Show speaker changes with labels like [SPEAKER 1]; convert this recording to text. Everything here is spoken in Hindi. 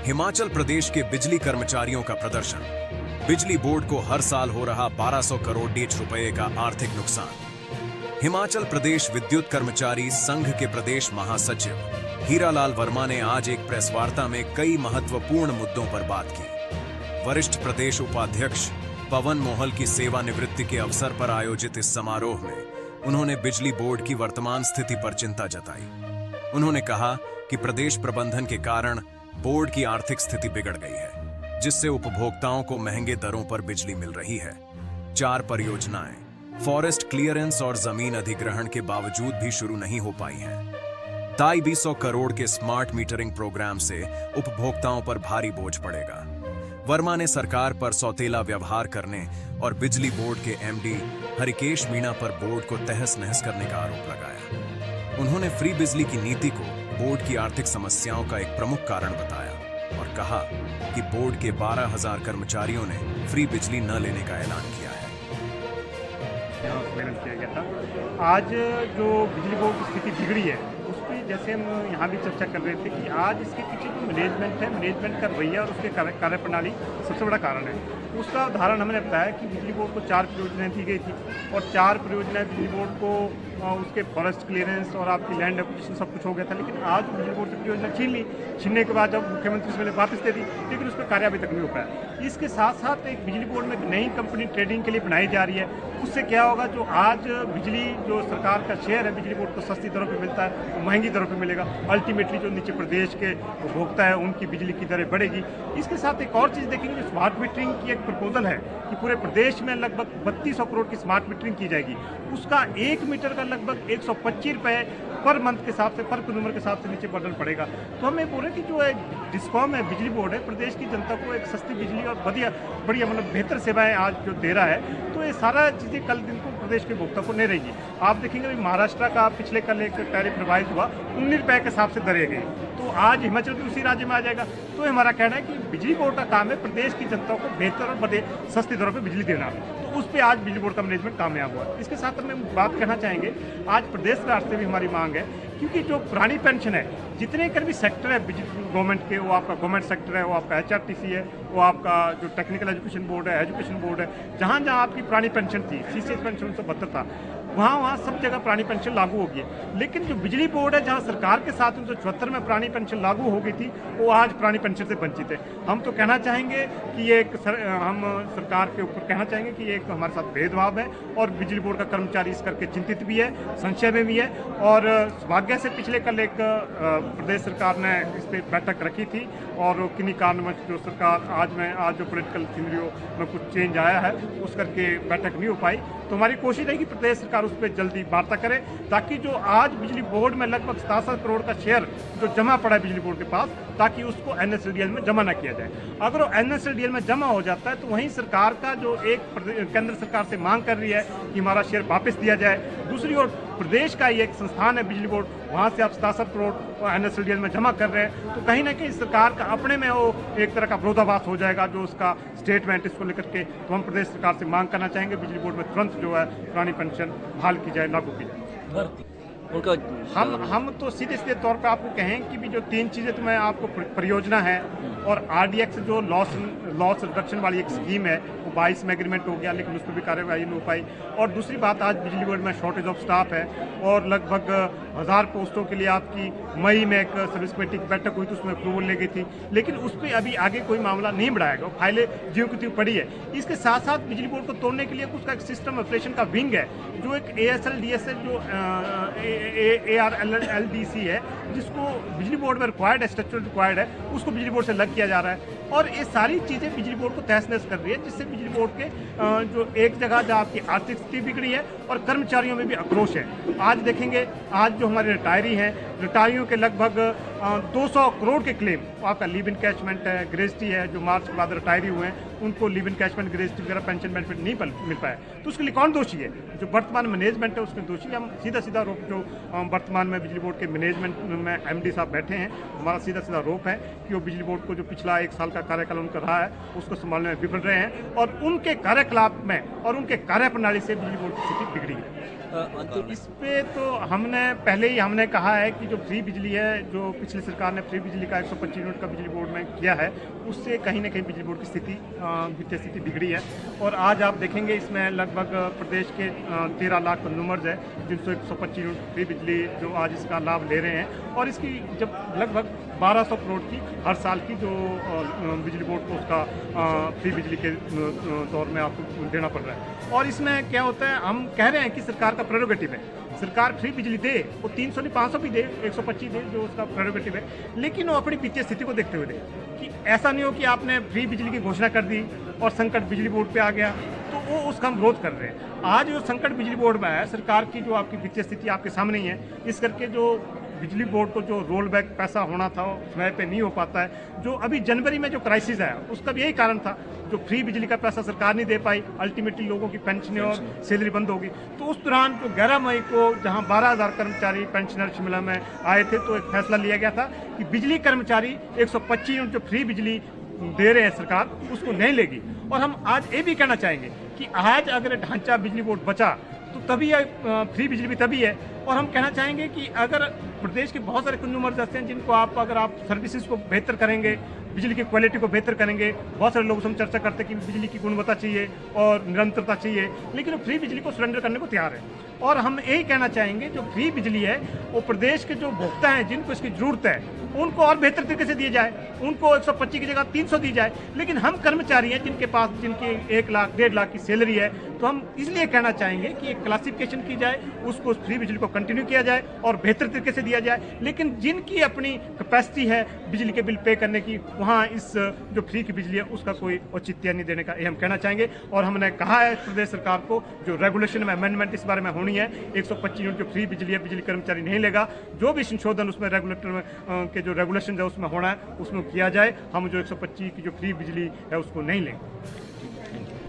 [SPEAKER 1] हिमाचल प्रदेश के बिजली कर्मचारियों का प्रदर्शन। बिजली बोर्ड को हर साल हो रहा 1200 करोड़ रुपए का आर्थिक नुकसान। हिमाचल प्रदेश विद्युत कर्मचारी संघ के प्रदेश महासचिव हीरालाल वर्मा ने आज एक प्रेस वार्ता में कई महत्वपूर्ण मुद्दों पर बात की। वरिष्ठ प्रदेश उपाध्यक्ष पवन मोहल की सेवानिवृत्ति के अवसर पर आयोजित इस समारोह में उन्होंने बिजली बोर्ड की वर्तमान स्थिति पर चिंता जताई। उन्होंने कहा कि प्रदेश प्रबंधन के कारण बोर्ड की आर्थिक स्थिति बिगड़ गई है, जिससे उपभोक्ताओं को महंगे दरों पर बिजली मिल रही है। 4 परियोजनाएं फॉरेस्ट क्लियरेंस और जमीन अधिग्रहण के बावजूद भी शुरू नहीं हो पाई हैं। 250 करोड़ के स्मार्ट मीटरिंग प्रोग्राम से उपभोक्ताओं पर भारी बोझ पड़ेगा। वर्मा ने सरकार पर सौतेला व्यवहार करने और बिजली बोर्ड के एमडी हरिकेश मीणा पर बोर्ड को तहस नहस करने का आरोप लगाया। उन्होंने फ्री बिजली की नीति को बोर्ड की आर्थिक समस्याओं का एक प्रमुख कारण बताया और कहा कि बोर्ड के 12,000 कर्मचारियों ने फ्री बिजली न लेने का ऐलान किया है।
[SPEAKER 2] किया गया था। आज जो बिजली बोर्ड की स्थिति बिगड़ी है उस पर जैसे हम यहाँ भी चर्चा कर रहे थे कि आज इसके पीछे जो मैनेजमेंट है, मैनेजमेंट का रवैया और उसके कार्यप्रणाली सबसे बड़ा कारण है। उसका उदाहरण हमने बताया कि बिजली बोर्ड को 4 परियोजनाएं दी गई थी और 4 परियोजनाएं बिजली बोर्ड को उसके फॉरेस्ट क्लियरेंस और आपकी लैंड एक्विजिशन सब कुछ हो गया था, लेकिन आज बिजली बोर्ड से परियोजना छीन ली। छीनने के बाद जब मुख्यमंत्री से मैंने वापस दे दी, लेकिन उस पर कार्य अभी तक नहीं हो पाया। इसके साथ साथ एक बिजली बोर्ड में एक नई कंपनी ट्रेडिंग के लिए बनाई जा रही है। उससे क्या होगा, जो आज बिजली जो सरकार का शेयर है बिजली बोर्ड को सस्ती दरों पर मिलता है, वो महंगी दरों पर मिलेगा। अल्टीमेटली जो नीचे प्रदेश के उपभोक्ता है उनकी बिजली की दरें बढ़ेगी। इसके साथ एक और चीज़ देखेंगे, जो स्मार्ट मीटरिंग की एक प्रपोजल है कि पूरे प्रदेश में लगभग 3200 करोड़ की स्मार्ट मीटरिंग की जाएगी। उसका 1 मीटर का लगभग 125 रुपये पर मंथ के हिसाब से, पर कंज्यूमर के हिसाब से नीचे बर्डन पड़ेगा। तो हमें बोले कि जो डिस्कॉम है, बिजली बोर्ड है, प्रदेश की जनता को एक सस्ती बिजली और बढ़िया मतलब बेहतर सेवाएं आज जो दे रहा है, तो ये सारा चीज़ें कल दिन को प्रदेश के उपभोक्ता को नहीं रहेगी। आप देखेंगे महाराष्ट्र का पिछले कल एक टैरिफ रिवाइज हुआ, 19 रुपये के हिसाब से दरें गई, तो आज हिमाचल भी उसी राज्य में आ जाएगा। तो हमारा कहना है कि बिजली बोर्ड का काम है प्रदेश की जनता को बेहतर और सस्ती दरों पर बिजली देना, तो उस पर आज बिजली बोर्ड का मैनेजमेंट कामयाब हुआ। इसके साथ हम बात कहना चाहेंगे, आज प्रदेश सरकार से भी हमारी मांग है, क्योंकि जो पुरानी पेंशन है, जितने कर भी सेक्टर है गवर्नमेंट के, वो आपका गवर्नमेंट सेक्टर है, वो आपका HRTC है, वो आपका जो टेक्निकल एजुकेशन बोर्ड है, एजुकेशन बोर्ड है, जहाँ जहाँ आपकी पुरानी पेंशन थी, CCS पेंशन 1972 था, वहाँ सब जगह पुरानी पेंशन लागू होगी। लेकिन जो बिजली बोर्ड है, जहाँ सरकार के साथ 1974 में पुरानी पेंशन लागू हो गई थी, वो आज पुरानी पेंशन से वंचित है। हम तो कहना चाहेंगे कि ये हम सरकार के ऊपर कहना चाहेंगे कि एक हमारे साथ भेदभाव है और बिजली बोर्ड का कर्मचारी इस करके चिंतित भी है, संशय में भी है। और सौभाग्य से पिछले कल एक प्रदेश सरकार ने इस पर बैठक रखी थी और किन्हीं कारणवश जो सरकार आज जो पॉलिटिकल सिनेरियो में कुछ चेंज आया है, उस करके बैठक नहीं हो पाई। तो हमारी कोशिश है कि प्रदेश सरकार उस पर जल्दी वार्ता करे, ताकि जो आज बिजली बोर्ड में लगभग 67 करोड़ का शेयर जो जमा पड़ा है बिजली बोर्ड के पास, ताकि उसको NSLDL में जमा न किया जाए। अगर वो NSLDL में जमा हो जाता है तो वहीं सरकार का जो एक केंद्र सरकार से मांग कर रही है कि हमारा शेयर वापस दिया जाए, दूसरी ओर प्रदेश का ही एक संस्थान है बिजली बोर्ड, वहाँ से आप 67 करोड़ NSLDL में जमा कर रहे हैं, तो कहीं ना कहीं सरकार का अपने में वो एक तरह का विरोधाभास हो जाएगा जो उसका स्टेटमेंट इसको लेकर के। तो हम प्रदेश सरकार से मांग करना चाहेंगे बिजली बोर्ड में तुरंत जो है पुरानी पेंशन बहाल की जाए, लागू की जाए। हम तो सीधे तौर पे आपको कहें कि भी जो 3 चीज़ें तो मैं आपको परियोजना है और RDX जो लॉस रिडक्शन वाली एक स्कीम है, वो 22 में एग्रीमेंट हो गया, लेकिन उस पर भी कार्यवाही नहीं हो पाई। और दूसरी बात, आज बिजली बोर्ड में शॉर्टेज ऑफ स्टाफ है और लगभग 1000 पोस्टों के लिए आपकी मई में एक सर्विस कमेटी की बैठक हुई थी, उसमें अप्रूवल ले गई थी, लेकिन उस पर अभी आगे कोई मामला नहीं बढ़ाएगा, फाइलें ज्यों की त्यों पड़ी है। इसके साथ साथ बिजली बोर्ड को तोड़ने के लिए उसका एक सिस्टम ऑपरेशन का विंग है, जो एक ASLDS है, जो ARLDC है, जिसको बिजली बोर्ड में रिक्वायर्ड है, स्ट्रक्चरल रिक्वायर्ड है, उसको बिजली बोर्ड से अलग किया जा रहा है। और ये सारी चीज़ें बिजली बोर्ड को तहस नहस कर रही है, जिससे बिजली बोर्ड के जो एक जगह जहाँ आपकी आर्थिक स्थिति बिगड़ी है और कर्मचारियों में भी आक्रोश है। आज देखेंगे, आज जो हमारे रिटायरी हैं, रिटायरियों के लगभग 200 करोड़ के क्लेम, आपका लीव इनकैशमेंट है, ग्रेजुटी है, जो मार्च के बाद रिटायरी हुए हैं उनको लीव इनकैशमेंट, ग्रेजुटी वगैरह पेंशन बेनिफिट नहीं मिल पाया, तो उसके लिए कौन दोषी है? जो वर्तमान मैनेजमेंट है उसके दोषी। हम सीधा रोप, जो वर्तमान में बिजली बोर्ड के मैनेजमेंट में MD साहब बैठे हैं, हमारा सीधा रोप है कि वो बिजली बोर्ड को जो पिछला 1 साल का कार्यकाल उनका रहा है उसको संभालने में विफल रहे हैं और उनके कार्यकलाप में और उनके कार्यप्रणाली से बिजली बोर्ड की स्थिति बिगड़ी है। तो इस पे तो हमने पहले ही कहा है कि की जो फ्री बिजली है, जो पिछली सरकार ने फ्री बिजली का 125 यूनिट का बिजली बोर्ड में किया है, उससे कहीं ना कहीं बिजली बोर्ड की स्थिति वित्तीय स्थिति बिगड़ी है। और आज आप देखेंगे इसमें लगभग प्रदेश के 13 लाख कंज्यूमर्स है जिनसे 125 यूनिट फ्री बिजली जो आज इसका लाभ ले रहे हैं। और इसकी जब लगभग 1200 करोड़ की हर साल की जो बिजली बोर्ड को उसका फ्री बिजली के तौर में आपको देना पड़ रहा है। और इसमें क्या होता है, हम कह रहे हैं कि सरकार का प्रेरोगेटिव है, सरकार फ्री बिजली दे, वो 300 नहीं 500 भी दे, 125 दे, जो उसका प्रेरोगेटिव है, लेकिन वो अपनी वित्तीय स्थिति को देखते हुए दे, कि ऐसा नहीं हो कि आपने फ्री बिजली की घोषणा कर दी और संकट बिजली बोर्ड पे आ गया, तो वो उसका हम विरोध कर रहे हैं। आज जो संकट बिजली बोर्ड में है, सरकार की जो आपकी वित्तीय स्थिति आपके सामने ही है, इस करके जो बिजली बोर्ड को जो रोल बैक पैसा होना था वो समय पे नहीं हो पाता है। जो अभी जनवरी में जो क्राइसिस है उसका भी यही कारण था, जो फ्री बिजली का पैसा सरकार नहीं दे पाई, अल्टीमेटली लोगों की पेंशन और सैलरी बंद होगी। तो उस दौरान जो 11 मई को जहां 12,000 कर्मचारी पेंशनर शिमला में आए थे, तो एक फैसला लिया गया था कि बिजली कर्मचारी 125 यूनिट जो फ्री बिजली दे रहे हैं सरकार, उसको नहीं लेगी। और हम आज ये भी कहना चाहेंगे कि आज अगर ढांचा बिजली बोर्ड बचा तो तभी फ्री बिजली भी तभी है। और हम कहना चाहेंगे कि अगर प्रदेश के बहुत सारे कंज्यूमर्स ऐसे हैं जिनको अगर आप सर्विसेज को बेहतर करेंगे, बिजली की क्वालिटी को बेहतर करेंगे, बहुत सारे लोगों से हम चर्चा करते हैं कि बिजली की गुणवत्ता चाहिए और निरंतरता चाहिए, लेकिन वो फ्री बिजली को सरेंडर करने को तैयार है। और हम यही कहना चाहेंगे जो फ्री बिजली है वो प्रदेश के जो उपभोक्ता हैं जिनको इसकी जरूरत है उनको और बेहतर तरीके से दिए जाए, उनको 125 की जगह 300 दी जाए। लेकिन हम कर्मचारी हैं जिनके पास जिनकी 1 लाख 1.5 लाख की सैलरी है, तो हम इसलिए कहना चाहेंगे कि एक क्लासिफिकेशन की जाए, उसको फ्री बिजली को कंटिन्यू किया जाए और बेहतर तरीके से दिया जाए। लेकिन जिनकी अपनी कैपेसिटी है बिजली के बिल पे करने की, वहाँ इस जो फ्री की बिजली है उसका कोई औचित्य नहीं देने का, ये हम कहना चाहेंगे। और हमने कहा है प्रदेश सरकार को जो रेगुलेशन में अमेंडमेंट इस बारे में होनी है, 125 यूनिट जो फ्री बिजली है बिजली कर्मचारी नहीं लेगा, जो भी संशोधन उसमें रेगुलेटर में के जो रेगुलेशन है उसमें होना है उसमें किया जाए। हम जो 125 की जो फ्री बिजली है उसको नहीं लेंगे।